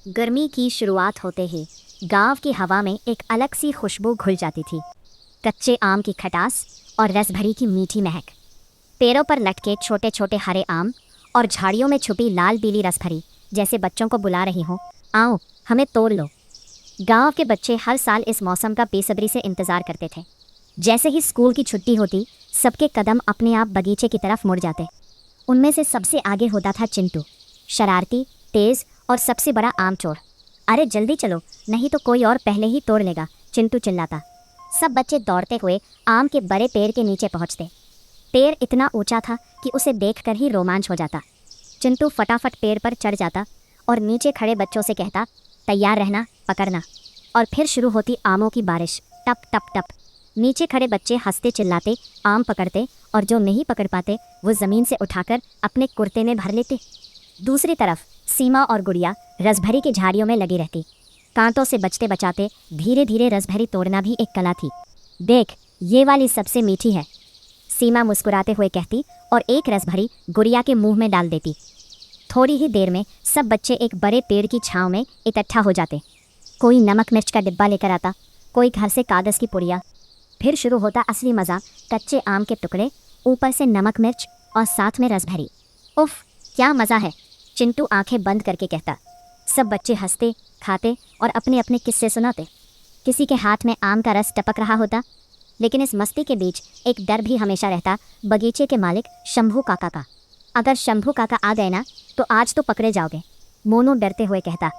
गर्मी की शुरुआत होते ही गांव की हवा में एक अलग सी खुशबू घुल जाती थी। कच्चे आम की खटास और रस भरी की मीठी महक। पेड़ों पर लटके छोटे छोटे हरे आम और झाड़ियों में छुपी लाल पीली रस भरी, जैसे बच्चों को बुला रही हो, आओ हमें तोड़ लो। गांव के बच्चे हर साल इस मौसम का बेसब्री से इंतजार करते थे। जैसे ही स्कूल की छुट्टी होती, सबके कदम अपने आप बगीचे की तरफ मुड़ जाते। उनमें से सबसे आगे होता था चिंटू, शरारती, तेज और सबसे बड़ा आम चोर। अरे जल्दी चलो, नहीं तो कोई और पहले ही तोड़ लेगा, चिंटू चिल्लाता। सब बच्चे दौड़ते हुए आम के बड़े पेड़ के नीचे पहुंचते। पेड़ इतना ऊंचा था कि उसे देखकर ही रोमांच हो जाता। चिंटू फटाफट पेड़ पर चढ़ जाता और नीचे खड़े बच्चों से कहता, तैयार रहना, पकड़ना। और फिर शुरू होती आमों की बारिश, टप टप टप। नीचे खड़े बच्चे हंसते चिल्लाते आम पकड़ते और जो नहीं पकड़ पाते वो ज़मीन से उठाकर अपने कुर्ते में भर लेते। दूसरी तरफ सीमा और गुड़िया रसभरी की झाड़ियों में लगी रहती। कांटों से बचते बचाते धीरे धीरे रसभरी तोड़ना भी एक कला थी। देख, ये वाली सबसे मीठी है, सीमा मुस्कुराते हुए कहती और एक रसभरी गुड़िया के मुंह में डाल देती। थोड़ी ही देर में सब बच्चे एक बड़े पेड़ की छांव में इकट्ठा हो जाते। कोई नमक मिर्च का डिब्बा लेकर आता, कोई घर से कागज़ की पुड़िया। फिर शुरू होता असली मज़ा, कच्चे आम के टुकड़े, ऊपर से नमक मिर्च और साथ में रसभरी। उफ, क्या मज़ा है, चिंटू आंखें बंद करके कहता। सब बच्चे हंसते, खाते और अपने अपने किस्से सुनाते। किसी के हाथ में आम का रस टपक रहा होता। लेकिन इस मस्ती के बीच एक डर भी हमेशा रहता, बगीचे के मालिक शंभू काका का। अगर शंभू काका आ गए ना तो आज तो पकड़े जाओगे, मोनू डरते हुए कहता।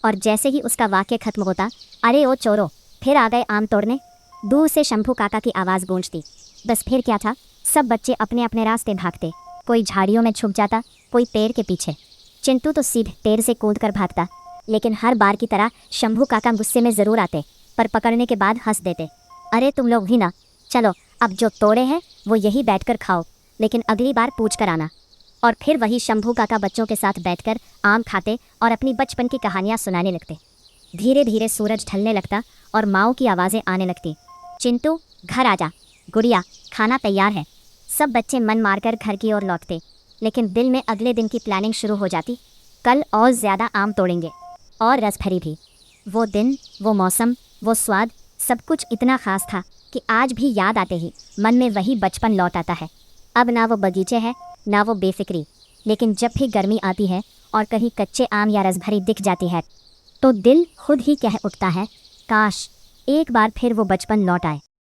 और जैसे ही उसका वाक्य खत्म होता, अरे ओ चोरो, फिर आ गए आम तोड़ने। दूर से शंभू काका की आवाज़ गूंजती। बस फिर क्या था, सब बच्चे अपने अपने रास्ते भागते। कोई झाड़ियों में छुप जाता, कोई पेड़ के पीछे। चिंटू तो सीधे पेड़ से कूद कर भागता, लेकिन हर बार की तरह शंभू काका गुस्से में ज़रूर आते, पर पकड़ने के बाद हंस देते। अरे तुम लोग भी ना, चलो अब जो तोड़े हैं वो यही बैठकर खाओ, लेकिन अगली बार पूछ कर आना। और फिर वही शंभू काका बच्चों के साथ बैठकर आम खाते और अपनी बचपन की कहानियाँ सुनाने लगते। धीरे धीरे सूरज ढलने लगता और माओ की आवाज़ें आने लगती। चिंटू, घर आजा, गुड़िया, खाना तैयार है। सब बच्चे मन मारकर घर की ओर लौटते, लेकिन दिल में अगले दिन की प्लानिंग शुरू हो जाती। कल और ज़्यादा आम तोड़ेंगे, और रसभरी भी। वो दिन, वो मौसम, वो स्वाद, सब कुछ इतना ख़ास था कि आज भी याद आते ही मन में वही बचपन लौट आता है। अब ना वो बगीचे है, ना वो बेफिक्री, लेकिन जब भी गर्मी आती है और कहीं कच्चे आम या रसभरी दिख जाती है तो दिल खुद ही कह उठता है, काश एक बार फिर वो बचपन लौट आए।